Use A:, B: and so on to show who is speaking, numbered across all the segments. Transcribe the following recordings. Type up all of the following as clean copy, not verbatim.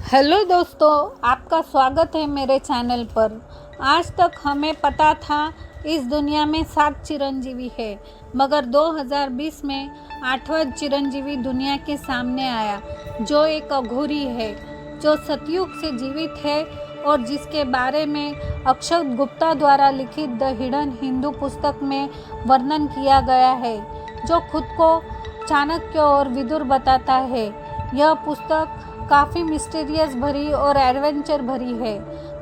A: Hello दोस्तों, आपका स्वागत है मेरे चैनल पर। आज तक हमें पता था इस दुनिया में 7 चिरंजीवी है, मगर 2020 में 8वां चिरंजीवी दुनिया के सामने आया, जो एक अघोरी है, जो सतयुग से जीवित है और जिसके बारे में अक्षत गुप्ता द्वारा लिखित द हिडन हिंदू पुस्तक में वर्णन किया गया है, जो खुद को चाणक्य और विदुर बताता है। यह पुस्तक काफ़ी मिस्टीरियस भरी और एडवेंचर भरी है।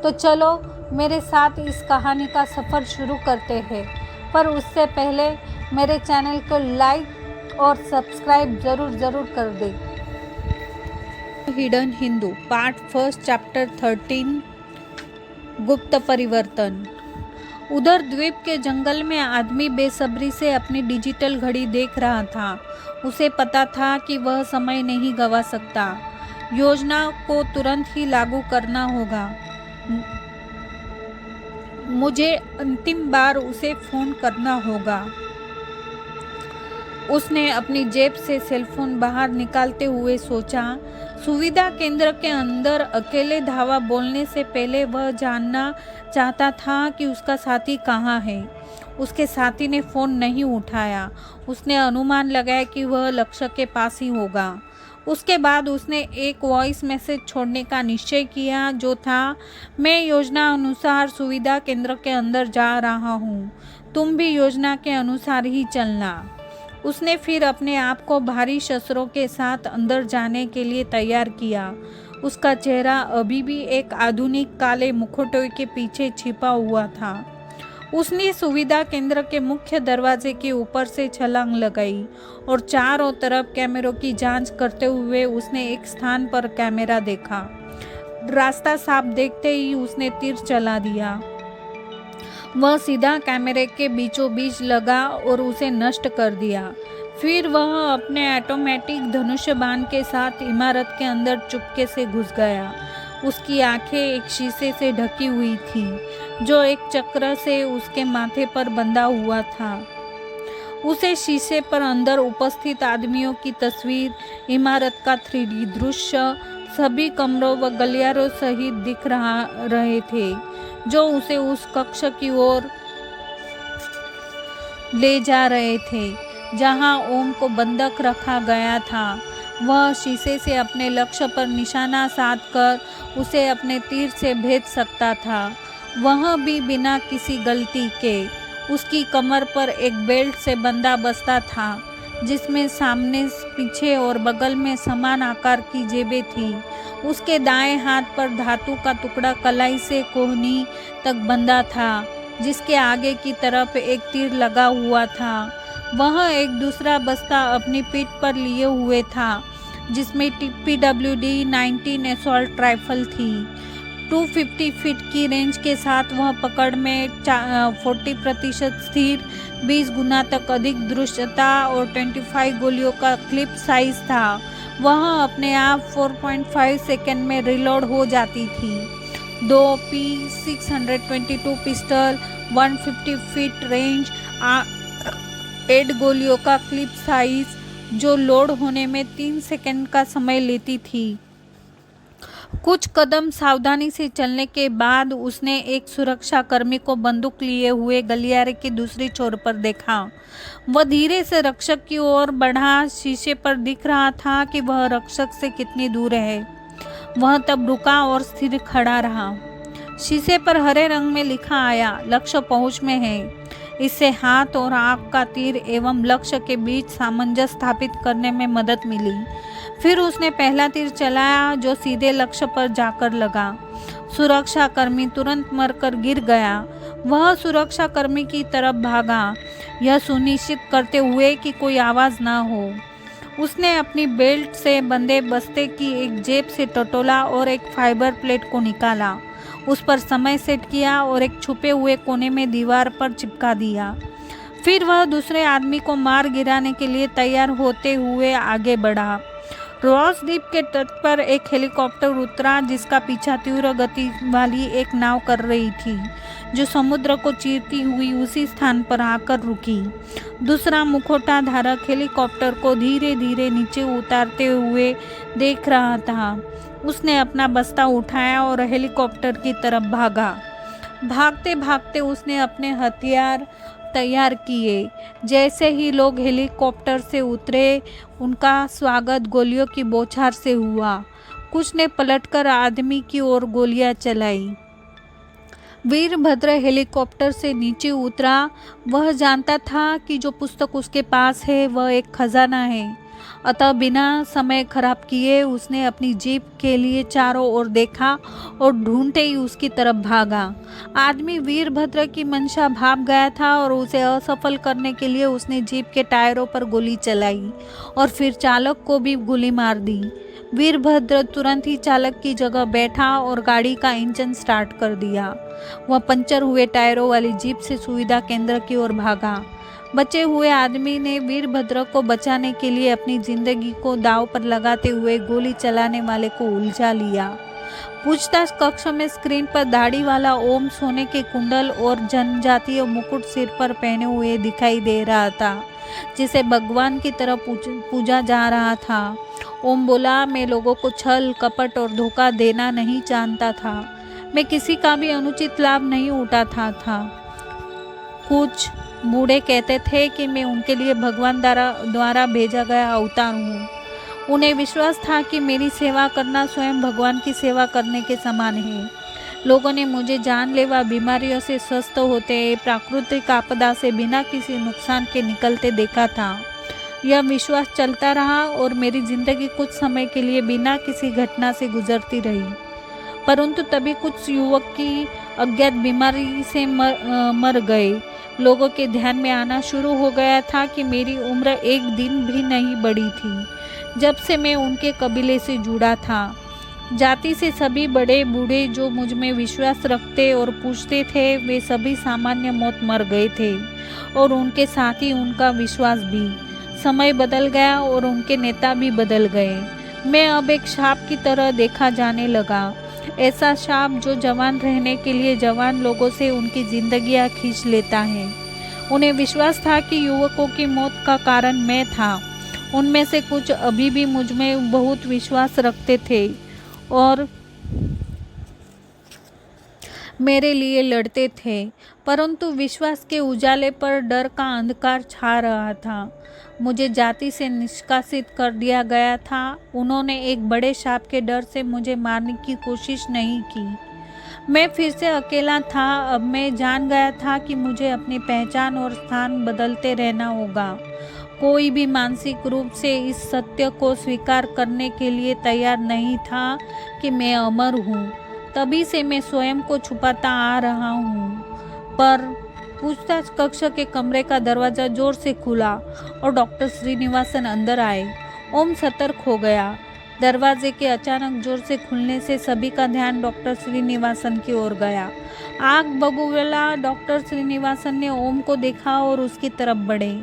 A: तो चलो मेरे साथ इस कहानी का सफ़र शुरू करते हैं, पर उससे पहले मेरे चैनल को लाइक और सब्सक्राइब ज़रूर कर दें। Hidden Hindu part first chapter 13 गुप्त परिवर्तन। उधर द्वीप के जंगल में आदमी बेसब्री से अपनी डिजिटल घड़ी देख रहा था। उसे पता था कि वह समय नहीं गंवा सकता। योजना को तुरंत ही लागू करना होगा। मुझे अंतिम बार उसे फ़ोन करना होगा। उसने अपनी जेब से सेलफोन बाहर निकालते हुए सोचा। सुविधा केंद्र के अंदर अकेले धावा बोलने से पहले वह जानना चाहता था कि उसका साथी कहाँ है। उसके साथी ने फ़ोन नहीं उठाया। उसने अनुमान लगाया कि वह लक्ष्य के पास ही होगा। उसके बाद उसने एक वॉइस मैसेज छोड़ने का निश्चय किया, जो था, मैं योजना अनुसार सुविधा केंद्र के अंदर जा रहा हूँ, तुम भी योजना के अनुसार ही चलना। उसने फिर अपने आप को भारी शस्त्रों के साथ अंदर जाने के लिए तैयार किया। उसका चेहरा अभी भी एक आधुनिक काले मुखौटे के पीछे छिपा हुआ था। उसने सुविधा केंद्र के मुख्य दरवाजे के ऊपर से छलांग लगाई और चारों तरफ कैमरों की जांच करते हुए उसने एक स्थान पर कैमरा देखा। रास्ता साफ देखते ही उसने तीर चला दिया। वह सीधा कैमरे के बीचों बीच लगा और उसे नष्ट कर दिया। फिर वह अपने ऑटोमेटिक धनुष बाण के साथ इमारत के अंदर चुपके से घुस गया। उसकी आंखें एक शीशे से ढकी हुई थी, जो एक चक्र से उसके माथे पर बंधा हुआ था। उसे शीशे पर अंदर उपस्थित आदमियों की तस्वीर, इमारत का 3D दृश्य, सभी कमरों व गलियारों सहित दिख रहे थे, जो उसे उस कक्ष की ओर ले जा रहे थे जहां ओम को बंधक रखा गया था। वह शीशे से अपने लक्ष्य पर निशाना साधकर उसे अपने तीर से भेज सकता था, वह भी बिना किसी गलती के। उसकी कमर पर एक बेल्ट से बंधा बस्ता था, जिसमें सामने, पीछे और बगल में समान आकार की जेबें थी। उसके दाएं हाथ पर धातु का टुकड़ा कलाई से कोहनी तक बंधा था, जिसके आगे की तरफ एक तीर लगा हुआ था। वह एक दूसरा बस्ता अपनी पीठ पर लिए हुए था, जिसमें PWD 19 असॉल्ट राइफल थी। 250 फीट की रेंज के साथ वह पकड़ में 40% स्थिर, 20 गुना तक अधिक दृश्यता और 25 गोलियों का क्लिप साइज था। वह अपने आप 4.5 सेकेंड में रिलोड हो जाती थी। 2 P622 पिस्टल, 150 फीट रेंज, 8 गोलियों का क्लिप साइज, जो लोड होने में 3 सेकंड का समय लेती थी। कुछ कदम सावधानी से चलने के बाद उसने एक सुरक्षा कर्मी को बंदूक लिए हुए गलियारे के दूसरी छोर पर देखा। वह धीरे से रक्षक की ओर बढ़ा। शीशे पर दिख रहा था कि वह रक्षक से कितनी दूर है। वह तब रुका और स्थिर खड़ा रहा। शीशे पर हरे रंग में लिखा आया, लक्ष्य पहुंच में है। इससे हाथ और आंख का तीर एवं लक्ष्य के बीच सामंजस्य स्थापित करने में मदद मिली। फिर उसने पहला तीर चलाया, जो सीधे लक्ष्य पर जाकर लगा। सुरक्षा कर्मी तुरंत मरकर गिर गया। वह सुरक्षा कर्मी की तरफ भागा, यह सुनिश्चित करते हुए कि कोई आवाज़ ना हो। उसने अपनी बेल्ट से बंधे बस्ते की एक जेब से टटोला और एक फाइबर प्लेट को निकाला। उस पर समय सेट किया और एक छुपे हुए कोने में दीवार पर चिपका दिया। फिर वह दूसरे आदमी को मार गिराने के लिए तैयार होते हुए आगे बढ़ा। रॉस द्वीप के तट पर एक हेलीकॉप्टर उतरा, जिसका पीछा तीव्र गति वाली एक नाव कर रही थी, जो समुद्र को चीरती हुई उसी स्थान पर आकर रुकी। दूसरा मुखौटा धारक हेलीकॉप्टर को धीरे धीरे नीचे उतारते हुए देख रहा था। उसने अपना बस्ता उठाया और हेलीकॉप्टर की तरफ भागा। भागते भागते उसने अपने हथियार तैयार किए। जैसे ही लोग हेलीकॉप्टर से उतरे, उनका स्वागत गोलियों की बौछार से हुआ। कुछ ने पलटकर आदमी की ओर गोलियां चलाई। वीरभद्र हेलीकॉप्टर से नीचे उतरा। वह जानता था कि जो पुस्तक उसके पास है वह एक खजाना है। अतः बिना समय खराब किए उसने अपनी जीप के लिए चारों ओर देखा और ढूंढते ही उसकी तरफ भागा। आदमी वीरभद्र की मंशा भाप गया था और उसे असफल करने के लिए उसने जीप के टायरों पर गोली चलाई और फिर चालक को भी गोली मार दी। वीरभद्र तुरंत ही चालक की जगह बैठा और गाड़ी का इंजन स्टार्ट कर दिया। वह पंचर हुए टायरों वाली जीप से सुविधा केंद्र की ओर भागा। बचे हुए आदमी ने वीरभद्र को बचाने के लिए अपनी जिंदगी को दांव पर लगाते हुए गोली चलाने वाले को उलझा लिया। पूछताछ कक्ष में स्क्रीन पर दाढ़ी वाला ओम सोने के कुंडल और जनजातीय मुकुट सिर पर पहने हुए दिखाई दे रहा था, जिसे भगवान की तरह पूजा जा रहा था। ओम बोला, मैं लोगों को छल कपट और धोखा देना नहीं जानता था। मैं किसी का भी अनुचित लाभ नहीं उठाता था। कुछ बूढ़े कहते थे कि मैं उनके लिए भगवान द्वारा भेजा गया अवतार हूँ। उन्हें विश्वास था कि मेरी सेवा करना स्वयं भगवान की सेवा करने के समान है। लोगों ने मुझे जानलेवा बीमारियों से स्वस्थ होते, प्राकृतिक आपदा से बिना किसी नुकसान के निकलते देखा था। यह विश्वास चलता रहा और मेरी जिंदगी कुछ समय के लिए बिना किसी घटना से गुजरती रही। परंतु तभी कुछ युवक की अज्ञात बीमारी से मर गए। लोगों के ध्यान में आना शुरू हो गया था कि मेरी उम्र एक दिन भी नहीं बढ़ी थी जब से मैं उनके कबीले से जुड़ा था। जाति से सभी बड़े बूढ़े जो मुझ में विश्वास रखते और पूछते थे, वे सभी सामान्य मौत मर गए थे और उनके साथ ही उनका विश्वास भी। समय बदल गया और उनके नेता भी बदल गए। मैं अब एक सांप की तरह देखा जाने लगा। ऐसा सांप जो जवान रहने के लिए जवान लोगों से उनकी जिंदगियां खींच लेता है। उन्हें विश्वास था कि युवकों की मौत का कारण मैं था। उनमें से कुछ अभी भी मुझ में बहुत विश्वास रखते थे और मेरे लिए लड़ते थे, परंतु विश्वास के उजाले पर डर का अंधकार छा रहा था। मुझे जाति से निष्कासित कर दिया गया था। उन्होंने एक बड़े सांप के डर से मुझे मारने की कोशिश नहीं की। मैं फिर से अकेला था। अब मैं जान गया था कि मुझे अपनी पहचान और स्थान बदलते रहना होगा। कोई भी मानसिक रूप से इस सत्य को स्वीकार करने के लिए तैयार नहीं था कि मैं अमर हूँ। तभी से मैं स्वयं को छुपाता आ रहा हूँ। पर पूछताछ कक्ष के कमरे का दरवाजा जोर से खुला और डॉक्टर श्रीनिवासन अंदर आए। ओम सतर्क हो गया। दरवाजे के अचानक जोर से खुलने से सभी का ध्यान डॉक्टर श्रीनिवासन की ओर गया। आग बबूला डॉक्टर श्रीनिवासन ने ओम को देखा और उसकी तरफ बढ़े।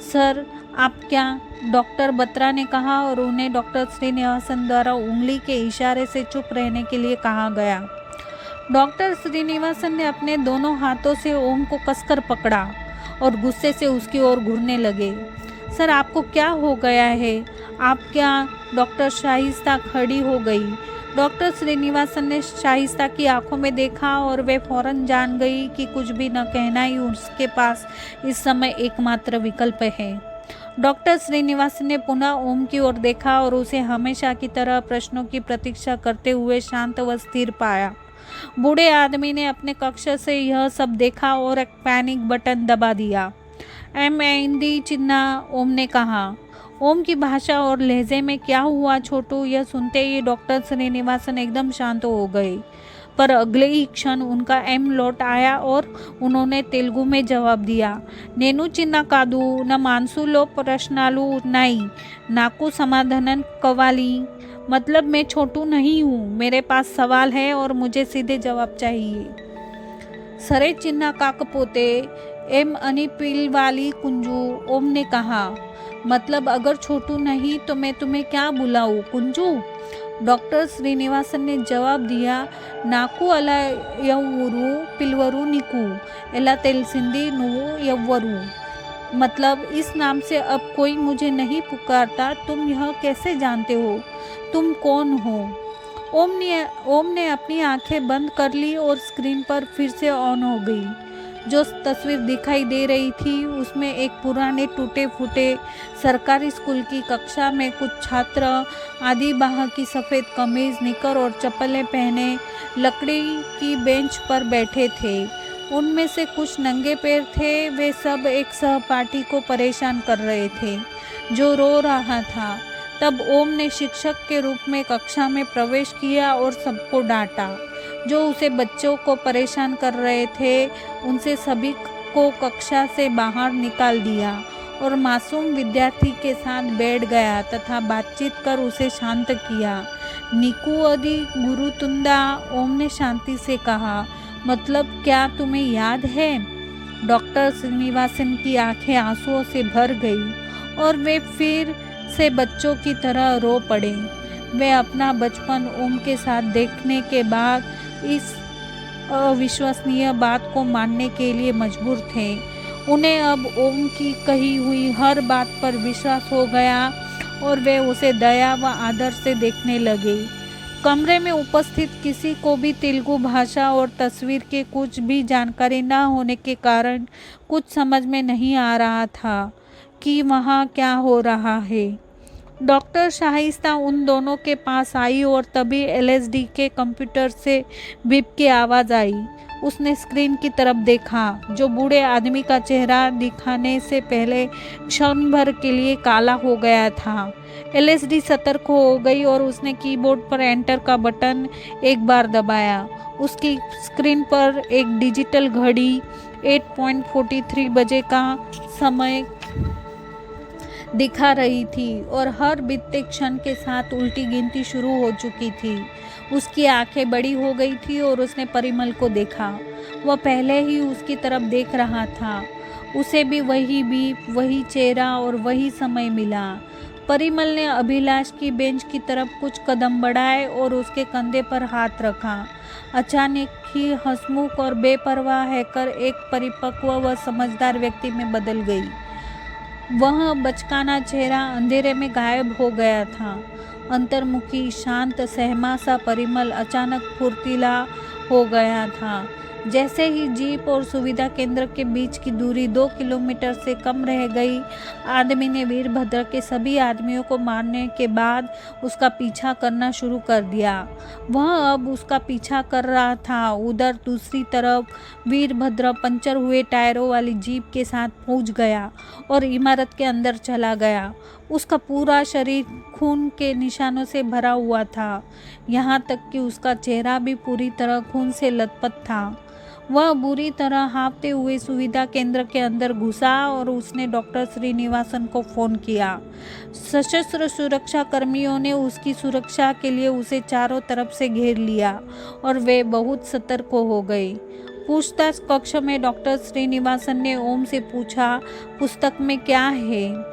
A: सर, आप क्या? डॉक्टर बत्रा ने कहा और उन्हें डॉक्टर श्रीनिवासन द्वारा उंगली के इशारे से चुप रहने के लिए कहा गया। डॉक्टर श्रीनिवासन ने अपने दोनों हाथों से ओम को कसकर पकड़ा और गुस्से से उसकी ओर घूरने लगे। सर, आपको क्या हो गया है? आप क्या? डॉक्टर शाइस्ता खड़ी हो गई। डॉक्टर श्रीनिवासन ने शाइस्ता की आंखों में देखा और वे फौरन जान गई कि कुछ भी न कहना ही उसके पास इस समय एकमात्र विकल्प है। डॉक्टर श्रीनिवासन ने पुनः ओम की ओर देखा और उसे हमेशा की तरह प्रश्नों की प्रतीक्षा करते हुए शांत व स्थिर पाया। बूढ़े आदमी ने अपने कक्ष से यह सब देखा और एक पैनिक बटन दबा दिया। एमएनडी चिन्ना, ओम ने कहा। ओम की भाषा और लहजे में क्या हुआ छोटू, यह सुनते ही डॉक्टर श्रीनिवासन एकदम शांत हो गए। पर अगले ही क्षण उनका एम लौट आया और उन्होंने तेलुगु में जवाब दिया। नेनु चिन्ना कादू न मानसूलो प्रश्नालू नाई नाकू समाधान कवाली। मतलब मैं छोटू नहीं हूँ, मेरे पास सवाल है और मुझे सीधे जवाब चाहिए। सरे चिन्ना काकपोते एम अनिपिल वाली कुंजू, ओम ने कहा। मतलब अगर छोटू नहीं तो मैं तुम्हें क्या बुलाऊं, कुंजू? डॉक्टर श्रीनिवासन ने जवाब दिया, नाकू अला यव्वरू पिलवरू निकू एला तेलसिंदी नुवू यव्वरू। मतलब इस नाम से अब कोई मुझे नहीं पुकारता। तुम यह कैसे जानते हो? तुम कौन हो? ओम ने अपनी आंखें बंद कर ली और स्क्रीन पर फिर से ऑन हो गई। जो तस्वीर दिखाई दे रही थी उसमें एक पुराने टूटे फूटे सरकारी स्कूल की कक्षा में कुछ छात्र आधी बाह की सफ़ेद कमीज, निकर और चप्पलें पहने लकड़ी की बेंच पर बैठे थे। उनमें से कुछ नंगे पैर थे। वे सब एक सहपाठी को परेशान कर रहे थे जो रो रहा था। तब ओम ने शिक्षक के रूप में कक्षा में प्रवेश किया और सबको डांटा। जो उसे बच्चों को परेशान कर रहे थे उनसे सभी को कक्षा से बाहर निकाल दिया और मासूम विद्यार्थी के साथ बैठ गया तथा बातचीत कर उसे शांत किया। निकू अदी गुरुतुंदा, ओम ने शांति से कहा, मतलब क्या तुम्हें याद है? डॉक्टर श्रीनिवासन की आंखें आंसुओं से भर गई और वे फिर से बच्चों की तरह रो पड़े। वे अपना बचपन ओम के साथ देखने के बाद इस अविश्वसनीय बात को मानने के लिए मजबूर थे। उन्हें अब ओम की कही हुई हर बात पर विश्वास हो गया और वे उसे दया व आदर से देखने लगे। कमरे में उपस्थित किसी को भी तेलुगु भाषा और तस्वीर के कुछ भी जानकारी न होने के कारण कुछ समझ में नहीं आ रहा था कि वहाँ क्या हो रहा है। डॉक्टर शाइस्ता उन दोनों के पास आई और तभी एलएसडी के कंप्यूटर से बीप की आवाज़ आई। उसने स्क्रीन की तरफ देखा। जो बूढ़े आदमी का चेहरा दिखाने से पहले क्षण भर के लिए काला हो गया था। एलएसडी सतर्क हो गई और उसने कीबोर्ड पर एंटर का बटन एक बार दबाया। उसकी स्क्रीन पर एक डिजिटल घड़ी 8:43 बजे का समय दिखा रही थी और हर बीतते क्षण के साथ उल्टी गिनती शुरू हो चुकी थी। उसकी आंखें बड़ी हो गई थी और उसने परिमल को देखा। वह पहले ही उसकी तरफ देख रहा था। उसे भी वही बीप, वही चेहरा और वही समय मिला। परिमल ने अभिलाष की बेंच की तरफ कुछ कदम बढ़ाए और उसके कंधे पर हाथ रखा। अचानक ही हंसमुख और बेपरवाह हैकर एक परिपक्व व समझदार व्यक्ति में बदल गई। वह बचकाना चेहरा अंधेरे में गायब हो गया था। अंतर्मुखी, शांत, सहमा सा परिमल अचानक फुर्तीला हो गया था। जैसे ही जीप और सुविधा केंद्र के बीच की दूरी 2 किलोमीटर से कम रह गई, आदमी ने वीरभद्र के सभी आदमियों को मारने के बाद उसका पीछा करना शुरू कर दिया। वह अब उसका पीछा कर रहा था। उधर दूसरी तरफ वीरभद्र पंचर हुए टायरों वाली जीप के साथ पहुंच गया और इमारत के अंदर चला गया। उसका पूरा शरीर खून के निशानों से भरा हुआ था, यहाँ तक कि उसका चेहरा भी पूरी तरह खून से लथपथ था। वह बुरी तरह हाँफते हुए सुविधा केंद्र के अंदर घुसा और उसने डॉक्टर श्रीनिवासन को फ़ोन किया। सशस्त्र सुरक्षा कर्मियों ने उसकी सुरक्षा के लिए उसे चारों तरफ से घेर लिया और वे बहुत सतर्क हो गए। पूछताछ कक्ष में डॉक्टर श्रीनिवासन ने ओम से पूछा, पुस्तक में क्या है?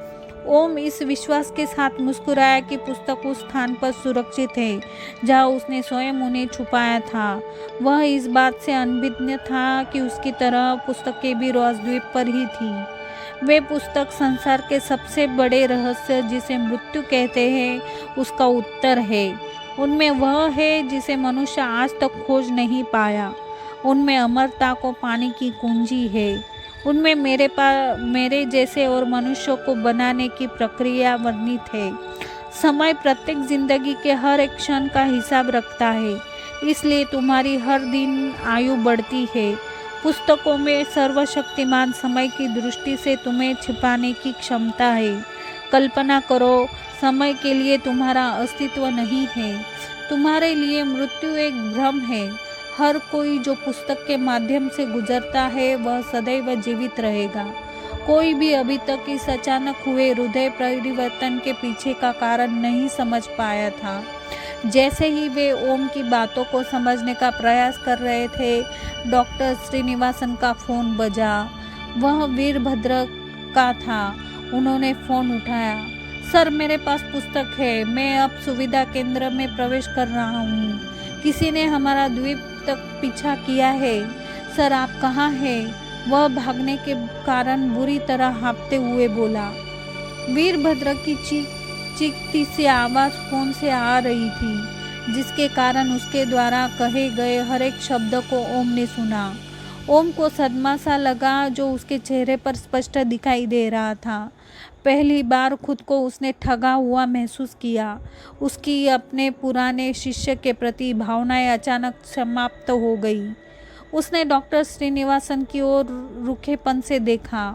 A: ओम इस विश्वास के साथ मुस्कुराया कि पुस्तक उस स्थान पर सुरक्षित है जहां उसने स्वयं उन्हें छुपाया था। वह इस बात से अनभिज्ञ था कि उसकी तरह पुस्तकें भी रोजद्वीप पर ही थी। वे पुस्तक संसार के सबसे बड़े रहस्य जिसे मृत्यु कहते हैं उसका उत्तर है। उनमें वह है जिसे मनुष्य आज तक खोज नहीं पाया। उनमें अमरता को पाने की कुंजी है। उनमें मेरे जैसे और मनुष्यों को बनाने की प्रक्रिया वर्णित है। समय प्रत्येक जिंदगी के हर एक क्षण का हिसाब रखता है, इसलिए तुम्हारी हर दिन आयु बढ़ती है। पुस्तकों में सर्वशक्तिमान समय की दृष्टि से तुम्हें छिपाने की क्षमता है। कल्पना करो, समय के लिए तुम्हारा अस्तित्व नहीं है। तुम्हारे लिए मृत्यु एक भ्रम है। हर कोई जो पुस्तक के माध्यम से गुजरता है वह सदैव जीवित रहेगा। कोई भी अभी तक इस अचानक हुए हृदय परिवर्तन के पीछे का कारण नहीं समझ पाया था। जैसे ही वे ओम की बातों को समझने का प्रयास कर रहे थे, डॉक्टर श्रीनिवासन का फ़ोन बजा। वह वीरभद्र का था। उन्होंने फ़ोन उठाया। सर मेरे पास पुस्तक है, मैं अब सुविधा केंद्र में प्रवेश कर रहा हूँ। किसी ने हमारा द्वीप तक पीछा किया है। सर आप कहाँ हैं? वह भागने के कारण बुरी तरह हाँफते हुए बोला। वीरभद्र की चीखती सी आवाज़ फोन से आ रही थी, जिसके कारण उसके द्वारा कहे गए हर एक शब्द को ओम ने सुना। ओम को सदमा सा लगा जो उसके चेहरे पर स्पष्ट दिखाई दे रहा था। पहली बार खुद को उसने ठगा हुआ महसूस किया। उसकी अपने पुराने शिष्य के प्रति भावनाएं अचानक समाप्त हो गई। उसने डॉक्टर श्रीनिवासन की ओर रूखेपन से देखा।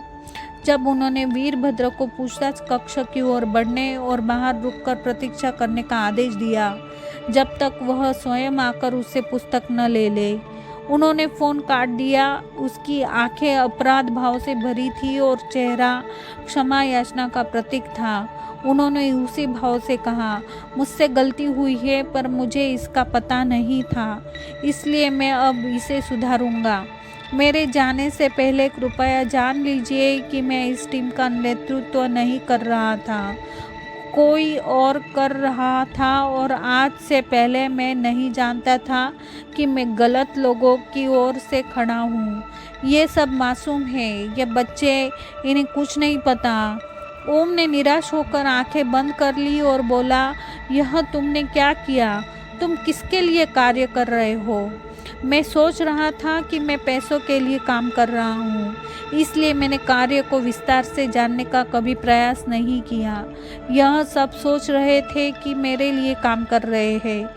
A: जब उन्होंने वीरभद्र को पूछताछ कक्ष की ओर बढ़ने और बाहर रुककर प्रतीक्षा करने का आदेश दिया, जब तक वह स्वयं आकर उससे पुस्तक न ले ले। उन्होंने फ़ोन काट दिया। उसकी आंखें अपराध भाव से भरी थी और चेहरा क्षमा याचना का प्रतीक था। उन्होंने उसी भाव से कहा, मुझसे गलती हुई है, पर मुझे इसका पता नहीं था, इसलिए मैं अब इसे सुधारूंगा। मेरे जाने से पहले कृपया जान लीजिए कि मैं इस टीम का नेतृत्व नहीं कर रहा था, कोई और कर रहा था, और आज से पहले मैं नहीं जानता था कि मैं गलत लोगों की ओर से खड़ा हूँ। ये सब मासूम है, ये बच्चे, इन्हें कुछ नहीं पता। ओम ने निराश होकर आंखें बंद कर ली और बोला, यह तुमने क्या किया? तुम किसके लिए कार्य कर रहे हो? मैं सोच रहा था कि मैं पैसों के लिए काम कर रहा हूँ, इसलिए मैंने कार्य को विस्तार से जानने का कभी प्रयास नहीं किया। यह सब सोच रहे थे कि मेरे लिए काम कर रहे हैं,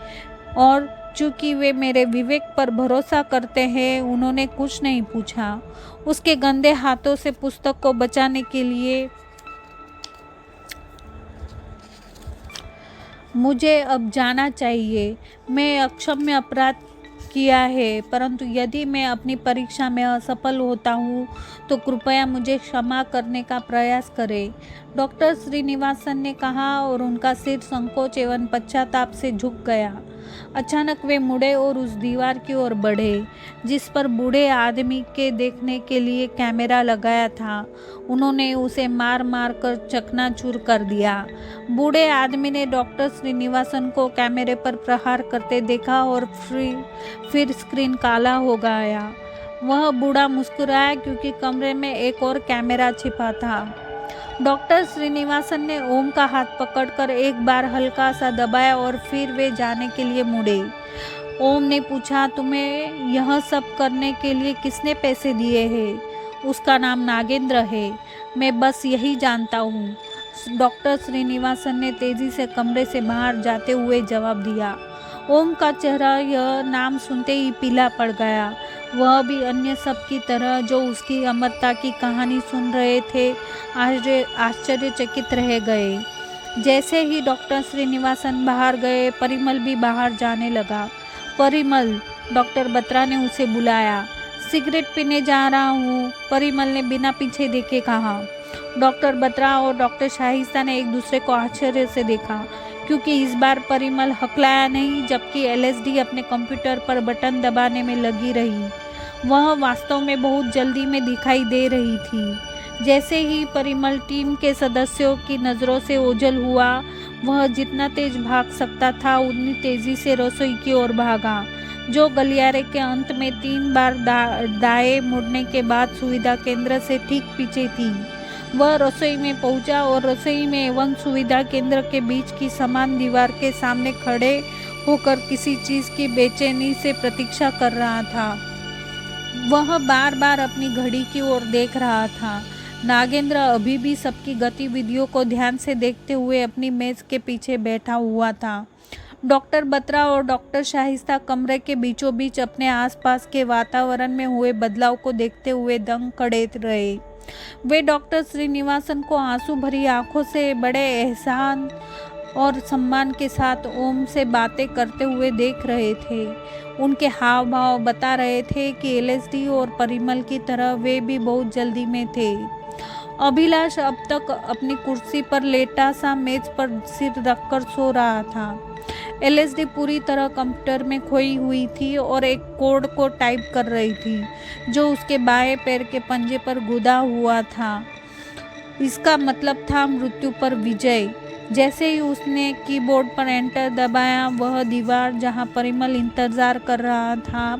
A: और चूंकि वे मेरे विवेक पर भरोसा करते हैं, उन्होंने कुछ नहीं पूछा। उसके गंदे हाथों से पुस्तक को बचाने के लिए मुझे अब जाना चाहिए। मैं अक्षम्य अपराध किया है, परंतु यदि मैं अपनी परीक्षा में असफल होता हूँ तो कृपया मुझे क्षमा करने का प्रयास करें, डॉक्टर श्रीनिवासन ने कहा, और उनका सिर संकोच एवं पश्चाताप से झुक गया। अचानक वे मुड़े और उस दीवार की ओर बढ़े जिस पर बूढ़े आदमी के देखने के लिए कैमरा लगाया था। उन्होंने उसे मार मार कर चकनाचूर कर दिया। बूढ़े आदमी ने डॉक्टर श्रीनिवासन को कैमरे पर प्रहार करते देखा और फिर स्क्रीन काला हो गया। वह बूढ़ा मुस्कुराया क्योंकि कमरे में एक और कैमरा छिपा था। डॉक्टर श्रीनिवासन ने ओम का हाथ पकड़कर एक बार हल्का सा दबाया और फिर वे जाने के लिए मुड़े। ओम ने पूछा, तुम्हें यह सब करने के लिए किसने पैसे दिए हैं? उसका नाम नागेंद्र है, मैं बस यही जानता हूँ, डॉक्टर श्रीनिवासन ने तेजी से कमरे से बाहर जाते हुए जवाब दिया। ओम का चेहरा यह नाम सुनते ही पीला पड़ गया। वह भी अन्य सब की तरह जो उसकी अमरता की कहानी सुन रहे थे आश्चर्यचकित रह गए। जैसे ही डॉक्टर श्रीनिवासन बाहर गए, परिमल भी बाहर जाने लगा। परिमल, डॉक्टर बत्रा ने उसे बुलाया। सिगरेट पीने जा रहा हूँ, परिमल ने बिना पीछे देखे कहा। डॉक्टर बत्रा और डॉक्टर शाहिस्ता ने एक दूसरे को आश्चर्य से देखा, क्योंकि इस बार परिमल हकलाया नहीं, जबकि एलएसडी अपने कंप्यूटर पर बटन दबाने में लगी रही। वह वास्तव में बहुत जल्दी में दिखाई दे रही थी। जैसे ही परिमल टीम के सदस्यों की नज़रों से ओझल हुआ, वह जितना तेज भाग सकता था उतनी तेजी से रसोई की ओर भागा, जो गलियारे के अंत में 3 बार दाएं मुड़ने के बाद सुविधा केंद्र से ठीक पीछे थी। वह रसोई में पहुंचा और रसोई में एवं सुविधा केंद्र के बीच की समान दीवार के सामने खड़े होकर किसी चीज़ की बेचैनी से प्रतीक्षा कर रहा था। वह बार बार अपनी घड़ी की ओर देख रहा था। नागेंद्र अभी भी सबकी गतिविधियों को ध्यान से देखते हुए अपनी मेज के पीछे बैठा हुआ था। डॉक्टर बत्रा और डॉक्टर शाहिस्ता कमरे के बीचों बीच अपने आसपास के वातावरण में हुए बदलाव को देखते हुए दंग खड़े रहे। वे डॉक्टर श्रीनिवासन को आंसू भरी आंखों से बड़े एहसान और सम्मान के साथ ओम से बातें करते हुए देख रहे थे। उनके हाव भाव बता रहे थे कि एलएसडी और परिमल की तरह वे भी बहुत जल्दी में थे। अभिलाष अब तक अपनी कुर्सी पर लेटा सा मेज पर सिर रखकर सो रहा था। एलएसडी पूरी तरह कंप्यूटर में खोई हुई थी और एक कोड को टाइप कर रही थी जो उसके बाएं पैर के पंजे पर गुदा हुआ था। इसका मतलब था मृत्यु पर विजय। जैसे ही उसने कीबोर्ड पर एंटर दबाया, वह दीवार जहां परिमल इंतजार कर रहा था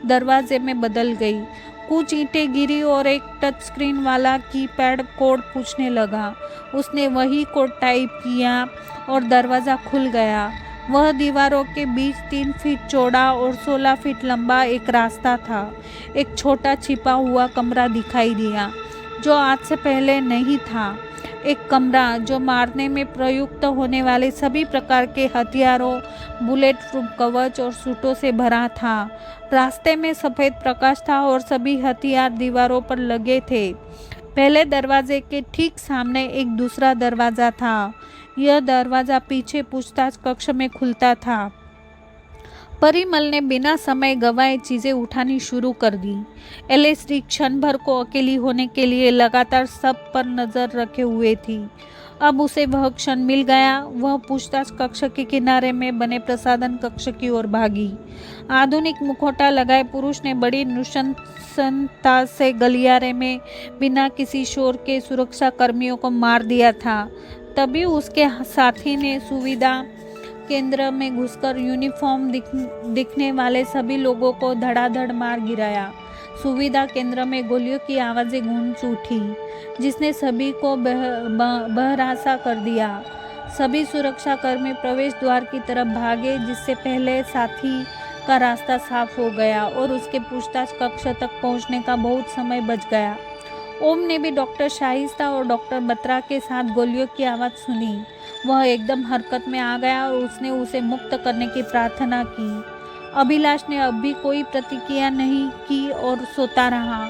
A: दरवाजे में बदल गई। कुछ ईंटें गिरी और एक टच स्क्रीन वाला कीपैड कोड पूछने लगा। उसने वही कोड टाइप किया और दरवाज़ा खुल गया। वह दीवारों के बीच 3 फीट चौड़ा और 16 फीट लंबा एक रास्ता था। एक छोटा छिपा हुआ कमरा दिखाई दिया जो आज से पहले नहीं था। एक कमरा जो मारने में प्रयुक्त होने वाले सभी प्रकार के हथियारों, बुलेट प्रूफ कवच और सूटों से भरा था। रास्ते में सफ़ेद प्रकाश था और सभी हथियार दीवारों पर लगे थे। पहले दरवाजे के ठीक सामने एक दूसरा दरवाज़ा था। यह दरवाज़ा पीछे पूछताछ कक्ष में खुलता था। परिमल ने बिना समय गंवाए चीज़ें उठानी शुरू कर दी। एलएसडी क्षण भर को अकेली होने के लिए लगातार सब पर नज़र रखे हुए थी। अब उसे वह क्षण मिल गया। वह पूछताछ कक्ष के किनारे में बने प्रसाधन कक्ष की ओर भागी। आधुनिक मुखौटा लगाए पुरुष ने बड़ी नृशंसता से गलियारे में बिना किसी शोर के सुरक्षा कर्मियों को मार दिया था। तभी उसके साथी ने सुविधा केंद्र में घुसकर यूनिफॉर्म दिखने वाले सभी लोगों को धड़ाधड़ मार गिराया। सुविधा केंद्र में गोलियों की आवाज़ें गूंज उठी जिसने सभी को बहरासा कर दिया। सभी सुरक्षा कर्मी प्रवेश द्वार की तरफ भागे जिससे पहले साथी का रास्ता साफ हो गया और उसके पूछताछ कक्ष तक पहुंचने का बहुत समय बच गया। ओम ने भी डॉक्टर शाइस्ता और डॉक्टर बत्रा के साथ गोलियों की आवाज़ सुनी। वह एकदम हरकत में आ गया और उसने उसे मुक्त करने की प्रार्थना की। अभिलाष ने अभी कोई प्रतिक्रिया नहीं की और सोता रहा।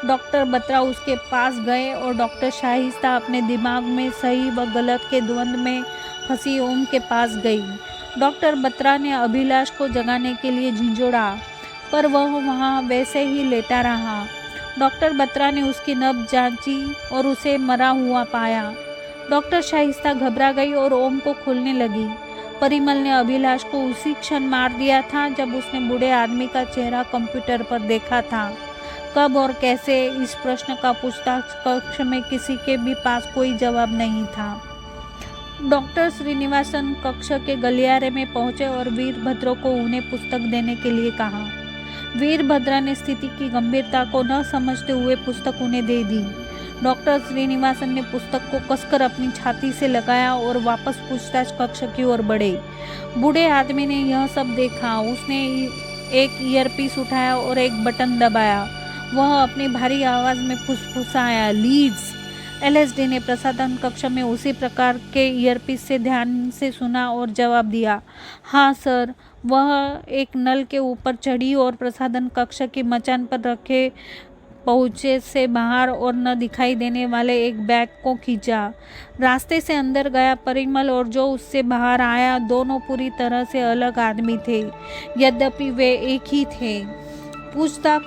A: डॉक्टर बत्रा उसके पास गए और डॉक्टर शाइस्ता अपने दिमाग में सही व गलत के द्वंद्व में फंसी ओम के पास गई। डॉक्टर बत्रा ने अभिलाष को जगाने के लिए झिझोड़ा पर वह वहाँ वैसे ही लेटा रहा। डॉक्टर बत्रा ने उसकी नब्ज जांची और उसे मरा हुआ पाया। डॉक्टर शाइस्ता घबरा गई और ओम को खोलने लगी। परिमल ने अभिलाष को उसी क्षण मार दिया था जब उसने बूढ़े आदमी का चेहरा कंप्यूटर पर देखा था। कब और कैसे, इस प्रश्न का पूछताछ कक्ष में किसी के भी पास कोई जवाब नहीं था। डॉक्टर श्रीनिवासन कक्ष के गलियारे में पहुंचे और वीरभद्र को उन्हें पुस्तक देने के लिए कहा। वीरभद्र ने स्थिति की गंभीरता को न समझते हुए पुस्तक उन्हें दे दी। डॉक्टर श्रीनिवासन ने पुस्तक को कसकर अपनी छाती से लगाया और वापस पूछताछ कक्ष की ओर बढ़े। बूढ़े आदमी ने यह सब देखा। उसने एक ईयरपीस उठाया और एक बटन दबाया। वह अपनी भारी आवाज़ में फुसफुसाया, लीड्स। एलएसडी ने प्रसाधन कक्ष में उसी प्रकार के ईयरपीस से ध्यान से सुना और जवाब दिया, हाँ सर। वह एक नल के ऊपर चढ़ी और प्रसाधन कक्ष की मचान पर रखे पहुँचे से बाहर और न दिखाई देने वाले एक बैग को खींचा। रास्ते से अंदर गया परिमल और जो उससे बाहर आया, दोनों पूरी तरह से अलग आदमी थे, यद्यपि वे एक ही थे। पूछताछ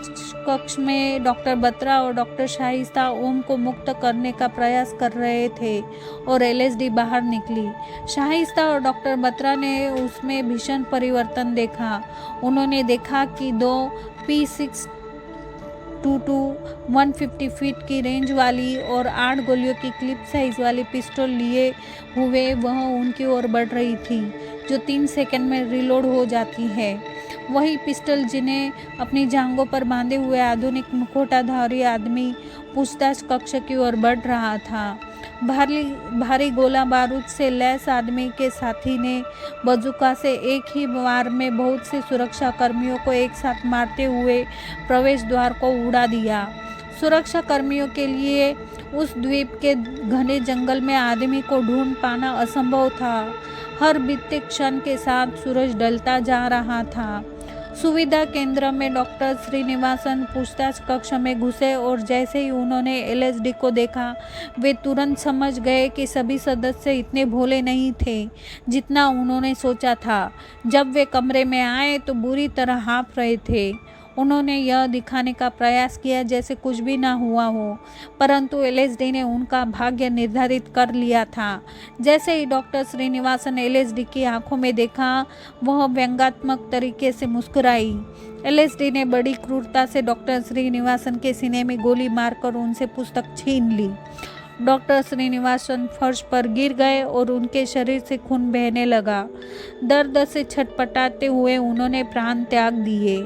A: कक्ष में डॉक्टर बत्रा और डॉक्टर शाइस्ता ओम को मुक्त करने का प्रयास कर रहे थे और एलएसडी बाहर निकली। शाइस्ता और डॉक्टर बत्रा ने उसमें भीषण परिवर्तन देखा। उन्होंने देखा कि 2 P622 150 फीट की रेंज वाली और 8 गोलियों की क्लिप साइज वाली पिस्टल लिए हुए वह उनकी ओर बढ़ रही थी, जो 3 सेकंड में रिलोड हो जाती है। वही पिस्टल जिन्हें अपनी जांघों पर बांधे हुए आधुनिक मुखौटाधारी आदमी पूछताछ कक्ष की ओर बढ़ रहा था। भारी गोला बारूद से लैस आदमी के साथी ने बंदूका से एक ही वार में बहुत से सुरक्षा कर्मियों को एक साथ मारते हुए प्रवेश द्वार को उड़ा दिया। सुरक्षा कर्मियों के लिए उस द्वीप के घने जंगल में आदमी को ढूंढ पाना असंभव था। हर बीते क्षण के साथ सूरज ढलता जा रहा था। सुविधा केंद्र में डॉक्टर श्रीनिवासन पूछताछ कक्ष में घुसे और जैसे ही उन्होंने एलएसडी को देखा, वे तुरंत समझ गए कि सभी सदस्य इतने भोले नहीं थे जितना उन्होंने सोचा था। जब वे कमरे में आए तो बुरी तरह हाँफ रहे थे। उन्होंने यह दिखाने का प्रयास किया जैसे कुछ भी ना हुआ हो, परंतु एलएसडी ने उनका भाग्य निर्धारित कर लिया था। जैसे ही डॉक्टर श्रीनिवासन एलएसडी की आंखों में देखा, वह व्यंग्यात्मक तरीके से मुस्कुराई। एलएसडी ने बड़ी क्रूरता से डॉक्टर श्रीनिवासन के सीने में गोली मारकर उनसे पुस्तक छीन ली। डॉक्टर श्रीनिवासन फर्श पर गिर गए और उनके शरीर से खून बहने लगा। दर्द से छटपटाते हुए उन्होंने प्राण त्याग दिए।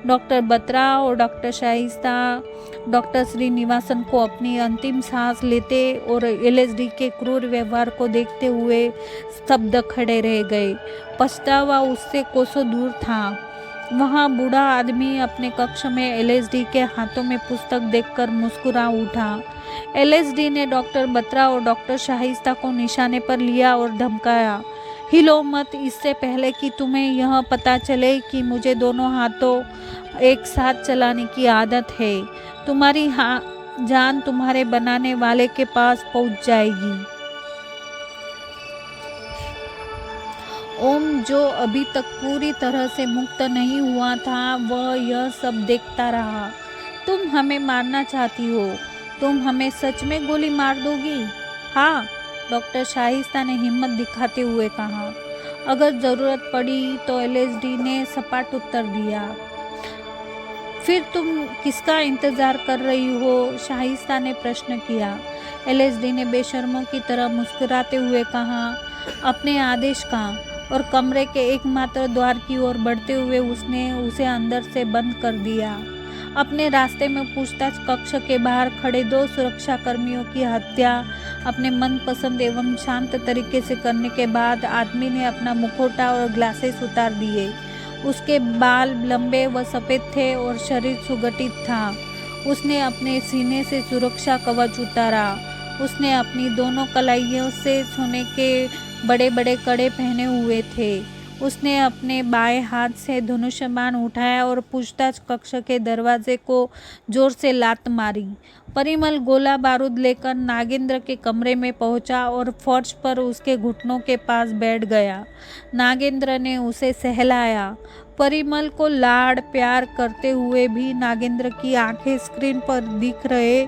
A: डॉक्टर बत्रा और डॉक्टर शाइस्ता डॉक्टर श्रीनिवासन को अपनी अंतिम सांस लेते और एलएसडी के क्रूर व्यवहार को देखते हुए स्तब्ध खड़े रह गए। पछतावा उससे कोसों दूर था। वहाँ बूढ़ा आदमी अपने कक्ष में एलएसडी के हाथों में पुस्तक देखकर मुस्कुरा उठा। एलएसडी ने डॉक्टर बत्रा और डॉक्टर शाइस्ता को निशाने पर लिया और धमकाया, हिलो मत इससे पहले कि तुम्हें यह पता चले कि मुझे दोनों हाथों एक साथ चलाने की आदत है। तुम्हारी जान तुम्हारे बनाने वाले के पास पहुंच जाएगी। ओम, जो अभी तक पूरी तरह से मुक्त नहीं हुआ था, वह यह सब देखता रहा। तुम हमें मारना चाहती हो? तुम हमें सच में गोली मार दोगी? हाँ, डॉक्टर शाइस्ता ने हिम्मत दिखाते हुए कहा। अगर ज़रूरत पड़ी तो एलएसडी ने सपाट उत्तर दिया। फिर तुम किसका इंतज़ार कर रही हो? शाइस्ता ने प्रश्न किया। एलएसडी ने बेशर्मों की तरह मुस्कुराते हुए कहा, अपने आदेश का। और कमरे के एकमात्र द्वार की ओर बढ़ते हुए उसने उसे अंदर से बंद कर दिया। अपने रास्ते में पूछताछ कक्ष के बाहर खड़े 2 सुरक्षा कर्मियों की हत्या अपने मनपसंद एवं शांत तरीके से करने के बाद आदमी ने अपना मुखौटा और ग्लासेस उतार दिए। उसके बाल लंबे व सफ़ेद थे और शरीर सुगठित था। उसने अपने सीने से सुरक्षा कवच उतारा। उसने अपनी दोनों कलाइयों से सोने के बड़े बड़े कड़े पहने हुए थे। उसने अपने बाएं हाथ से धनुष्यबाण उठाया और पूछताछ कक्ष के दरवाजे को जोर से लात मारी। परिमल गोला बारूद लेकर नागेंद्र के कमरे में पहुंचा और फर्श पर उसके घुटनों के पास बैठ गया। नागेंद्र ने उसे सहलाया। परिमल को लाड़ प्यार करते हुए भी नागेंद्र की आंखें स्क्रीन पर दिख रहे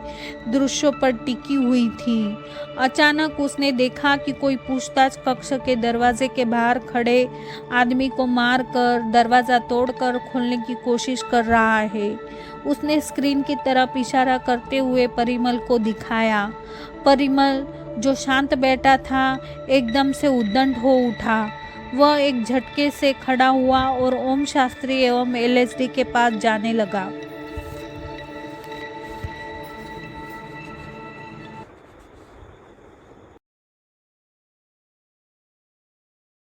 A: दृश्यों पर टिकी हुई थी। अचानक उसने देखा कि कोई पूछताछ कक्ष के दरवाजे के बाहर खड़े आदमी को मारकर दरवाज़ा तोड़कर खोलने की कोशिश कर रहा है। उसने स्क्रीन की तरफ इशारा करते हुए परिमल को दिखाया। परिमल, जो शांत बैठा था, एकदम से उद्दंड हो उठा। वह एक झटके से खड़ा हुआ और ओम शास्त्री एवं एलएसडी के पास जाने लगा।